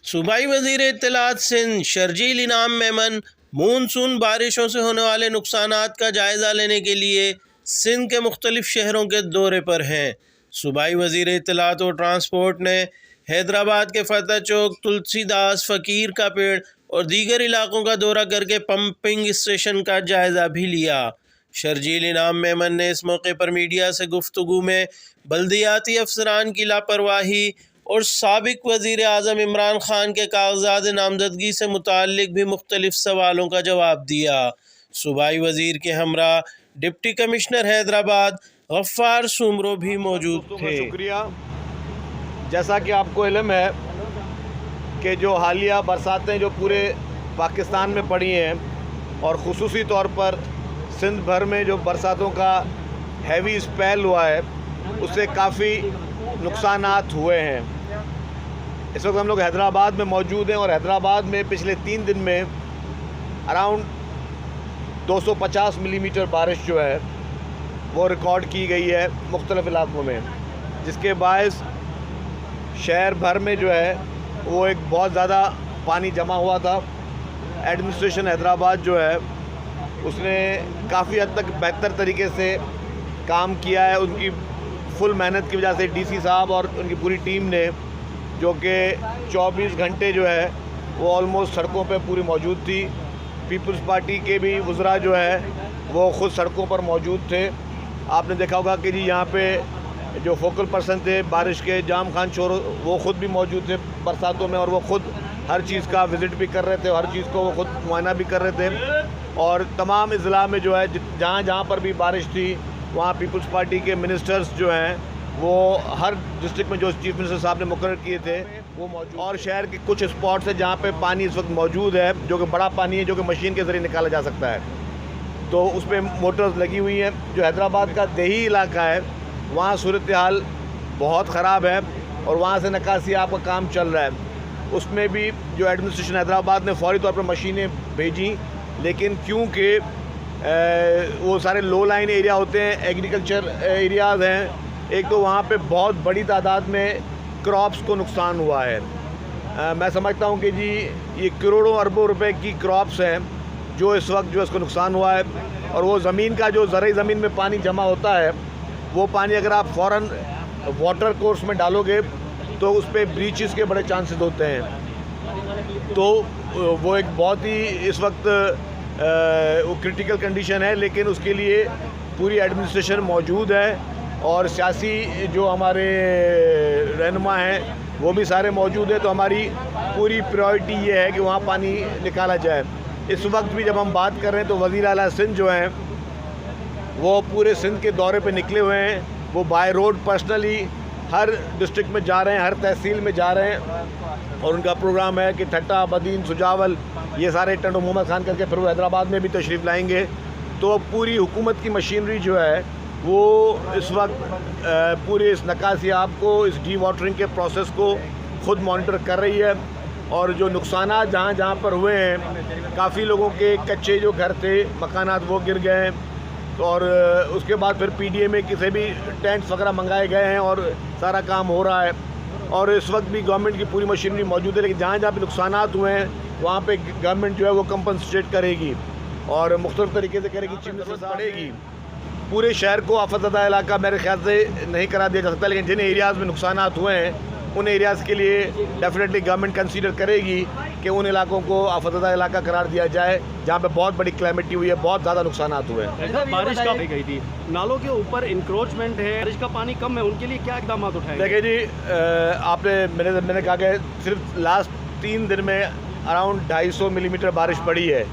सूबाई वज़ीर इत्तलात सिंध शर्जील इनाम मेमन मानसून बारिशों से होने वाले नुकसानात का जायज़ा लेने के लिए सिंध के मुख्तलिफ शहरों के दौरे पर हैं। सूबाई वज़ीर इत्तलात और ट्रांसपोर्ट ने हैदराबाद के फतेह चौक, तुलसीदास, फ़कीर का पेड़ और दीगर इलाकों का दौरा करके पंपिंग स्टेशन का जायज़ा भी लिया। शर्जील इनाम मेमन ने इस मौके पर मीडिया से गुफ्तगू में बल्दियाती अफसरान की लापरवाही और साबिक वज़ीर आज़म इमरान खान के कागजात नामजदगी से मुताल्लिक भी मुख्तलिफ सवालों का जवाब दिया। सूबाई वज़ीर के हमरा डिप्टी कमिश्नर हैदराबाद गफ्फार सुमरो भी मौजूद थे। शुक्रिया। जैसा कि आपको इल्म है कि जो हालिया बरसातें जो पूरे पाकिस्तान में पड़ी हैं और ख़ुसूसी तौर पर सिंध भर में जो बरसातों का हैवी स्पेल हुआ है उससे काफ़ी नुकसानात हुए हैं। इस वक्त हम लोग हैदराबाद में मौजूद हैं और हैदराबाद में पिछले 3 दिन में अराउंड 250 मिलीमीटर बारिश जो है वो रिकॉर्ड की गई है मुख्तलिफ़ इलाकों में, जिसके बायस शहर भर में जो है वो एक बहुत ज़्यादा पानी जमा हुआ था। एडमिनिस्ट्रेशन हैदराबाद जो है उसने काफ़ी हद तक बेहतर तरीके से काम किया है। उनकी फुल मेहनत की वजह से डीसी साहब और उनकी पूरी टीम ने, जो कि 24 घंटे जो है वो ऑलमोस्ट सड़कों पे पूरी मौजूद थी। पीपल्स पार्टी के भी वज़रा जो है वो ख़ुद सड़कों पर मौजूद थे। आपने देखा होगा कि जी यहाँ पे जो फोकल पर्सन थे बारिश के, जाम खान चोर, वो ख़ुद भी मौजूद थे बरसातों में और वो ख़ुद हर चीज़ का विज़िट भी कर रहे थे और हर चीज़ को वो ख़ुद मुआयना भी कर रहे थे। और तमाम ज़िला में जो है जहाँ जहाँ पर भी बारिश थी वहाँ पीपल्स पार्टी के मिनिस्टर्स जो हैं वो हर डिस्ट्रिक्ट में जो चीफ मिनिस्टर साहब ने मुकर्रर किए थे वो मौजूद। और शहर के कुछ स्पॉट्स है जहाँ पे पानी इस वक्त मौजूद है, जो कि बड़ा पानी है, जो कि मशीन के ज़रिए निकाला जा सकता है, तो उस पर मोटर्स लगी हुई हैं। जो हैदराबाद का देही इलाका है वहाँ सूरत हाल बहुत ख़राब है और वहाँ से निकासी आपका काम चल रहा है। उसमें भी जो एडमिनिस्ट्रेशन हैदराबाद ने फ़ौरी तौर पर मशीनें भेजी, लेकिन क्योंकि वो सारे लो लाइन एरिया होते हैं, एग्रीकल्चर एरियाज़ हैं, एक तो वहाँ पे बहुत बड़ी तादाद में क्रॉप्स को नुकसान हुआ है। मैं समझता हूँ कि जी ये करोड़ों अरबों रुपए की क्रॉप्स हैं जो इस वक्त जो इसको नुकसान हुआ है। और वो ज़मीन का जो ज़रई ज़मीन में पानी जमा होता है वो पानी अगर आप फ़ौरन वाटर कोर्स में डालोगे तो उस पर ब्रीचेस के बड़े चांसेस होते हैं। तो वो एक बहुत ही इस वक्त वो क्रिटिकल कंडीशन है, लेकिन उसके लिए पूरी एडमिनिस्ट्रेशन मौजूद है और सियासी जो हमारे रहनुमा हैं वो भी सारे मौजूद हैं। तो हमारी पूरी प्रायोरिटी ये है कि वहाँ पानी निकाला जाए। इस वक्त भी जब हम बात कर रहे हैं तो वज़ीर आला सिंध जो हैं वो पूरे सिंध के दौरे पे निकले हुए हैं। वो by road personally her district में जा रहे हैं, हर तहसील में जा रहे हैं और उनका प्रोग्राम है कि ठट्टा, बदीन, सुजावल, ये सारे टंडो मोहम्मद खान करके फिर वो हैदराबाद में भी तशरीफ़ लाएंगे। तो पूरी हुकूमत की मशीनरी जो है वो इस वक्त पूरे इस नकासियाब को, इस डी वाटरिंग के प्रोसेस को ख़ुद मॉनिटर कर रही है। और जो नुकसानात जहाँ जहाँ पर हुए हैं, काफ़ी लोगों के कच्चे जो घर थे, मकानात, वो गिर गए हैं। और उसके बाद फिर पीडीए में किसी भी टेंट्स वगैरह मंगाए गए हैं और सारा काम हो रहा है। और इस वक्त भी गवर्नमेंट की पूरी मशीनरी मौजूद है, लेकिन जहाँ जहाँ पे नुकसानात हुए हैं वहाँ पे गवर्नमेंट जो है वो कंपनसेट करेगी और मुख्तलिफ तरीके से करेगी, चीज़ पड़ेगी। पूरे शहर को आफतज़दा इलाका मेरे ख्याल से नहीं करा दिया जा सकता, लेकिन जिन एरियाज़ में नुकसानात हुए हैं उन एरियाज़ के लिए डेफिनेटली गवर्नमेंट कंसीडर करेगी कि उन इलाकों को आफतज़दा इलाका करार दिया जाए जहाँ पे बहुत बड़ी क्लाइमेटी हुई है, बहुत ज़्यादा नुकसानात हुए हैं। बारिश कम गई थी, नालों के ऊपर इंक्रोचमेंट है, बारिश का पानी कम है, उनके लिए क्या इकदाम उठाए? देखिए जी, मैंने कहा कि सिर्फ लास्ट 3 दिन में अराउंड 250 मिलीमीटर बारिश पड़ी है।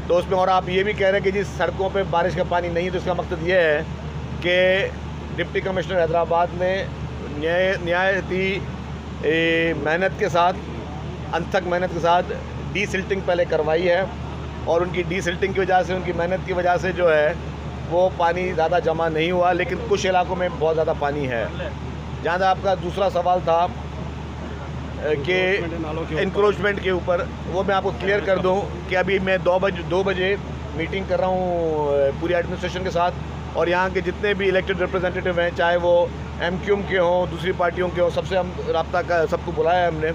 तो उसमें और आप ये भी कह रहे हैं कि जी सड़कों पे बारिश का पानी नहीं है, तो इसका मकसद ये है कि डिप्टी कमिश्नर हैदराबाद ने न्यायती मेहनत के साथ, अनथक मेहनत के साथ डीसिल्टिंग पहले करवाई है और उनकी डीसिल्टिंग की वजह से, उनकी मेहनत की वजह से जो है वो पानी ज़्यादा जमा नहीं हुआ, लेकिन कुछ इलाकों में बहुत ज़्यादा पानी है। जहाँ तक आपका दूसरा सवाल था कि इंक्रोचमेंट के ऊपर, वो मैं आपको क्लियर कर दूं कि अभी मैं 2 बजे मीटिंग कर रहा हूं पूरी एडमिनिस्ट्रेशन के साथ और यहाँ के जितने भी इलेक्टेड रिप्रेजेंटेटिव हैं, चाहे वो MQM के हों, दूसरी पार्टियों के हों, सबसे हम रब्ता का सबको बुलाया है हमने।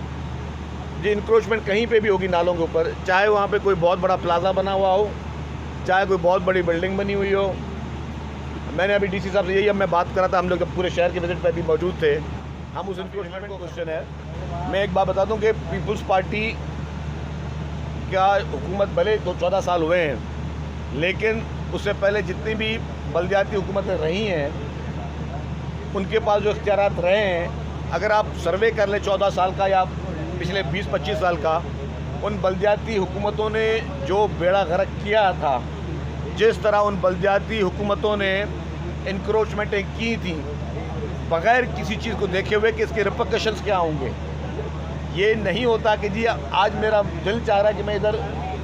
जी इंक्रोचमेंट कहीं पे भी होगी नालों के ऊपर, चाहे वहाँ पे कोई बहुत बड़ा प्लाजा बना हुआ हो, चाहे कोई बहुत बड़ी बिल्डिंग बनी हुई हो। मैंने अभी डीसी साहब से यही अब मैं बात कर रहा था, हम लोग जब पूरे शहर के विजिट पे भी मौजूद थे, हम उस इंक्रोचमेंट को क्वेश्चन है। मैं एक बात बता दूं कि पीपल्स पार्टी क्या हुकूमत भले तो 14 साल हुए हैं, लेकिन उससे पहले जितनी भी बलदियाती हुकूमतें रही हैं उनके पास जो इख्तियारात रहे हैं, अगर आप सर्वे कर लें 14 साल का या पिछले 20-25 साल का, उन बलदियाती हुकूमतों ने जो बेड़ा गर्क किया था, जिस तरह उन बलदियाती हुकूमतों ने इंक्रोचमेंटें की थी बग़ैर किसी चीज़ को देखे हुए कि इसके रिपरकशंस क्या होंगे। ये नहीं होता कि जी आज मेरा दिल चाह रहा है कि मैं इधर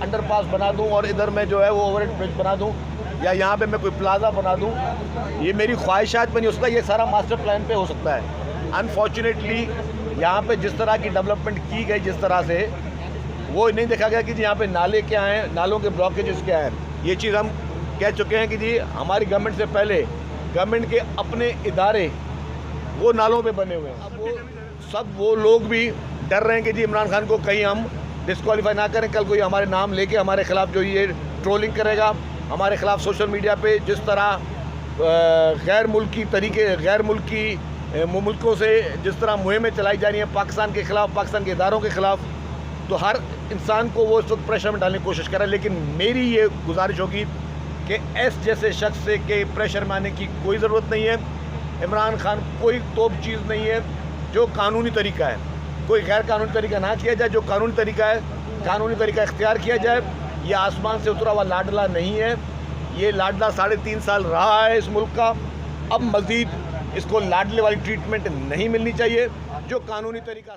अंडरपास बना दूं और इधर मैं जो है वो ओवरहेड ब्रिज बना दूं या यहाँ पे मैं कोई प्लाजा बना दूं। ये मेरी ख्वाहिशात पे नहीं हो सकता, ये सारा मास्टर प्लान पे हो सकता है। अनफॉर्चुनेटली यहाँ पे जिस तरह की डेवलपमेंट की गई, जिस तरह से वो नहीं देखा गया कि जी यहाँ पे नाले क्या हैं, नालों के ब्लॉकेजेस क्या हैं। ये चीज़ हम कह चुके हैं कि जी हमारी गवर्नमेंट से पहले गवर्नमेंट के अपने इदारे वो नालों पे बने हुए हैं। अब वो सब वो लोग भी डर रहे हैं कि जी इमरान खान को कहीं हम डिस्क्वालीफाई ना करें, कल कोई हमारे नाम लेके हमारे ख़िलाफ़ जो ये ट्रोलिंग करेगा, हमारे ख़िलाफ़ सोशल मीडिया पे जिस तरह गैर मुल्की मुल्कों से जिस तरह मुहिमें चलाई जा रही हैं पाकिस्तान के ख़िलाफ़, पाकिस्तान के इदारों के ख़िलाफ़, तो हर इंसान को वो इस वक्त प्रेशर में डालने की कोशिश कर रहा है। लेकिन मेरी ये गुजारिश होगी कि एस जैसे शख्स से के प्रेशर में आने की कोई ज़रूरत नहीं है। इमरान खान कोई तोप चीज़ नहीं है। जो कानूनी तरीका है, कोई गैर कानूनी तरीका ना किया जाए, जो कानूनी तरीका है कानूनी तरीका इख्तियार किया जाए। ये आसमान से उतरा हुआ लाडला नहीं है, ये लाडला 3.5 साल रहा है इस मुल्क का। अब मज़ीद इसको लाडले वाली ट्रीटमेंट नहीं मिलनी चाहिए। जो कानूनी तरीका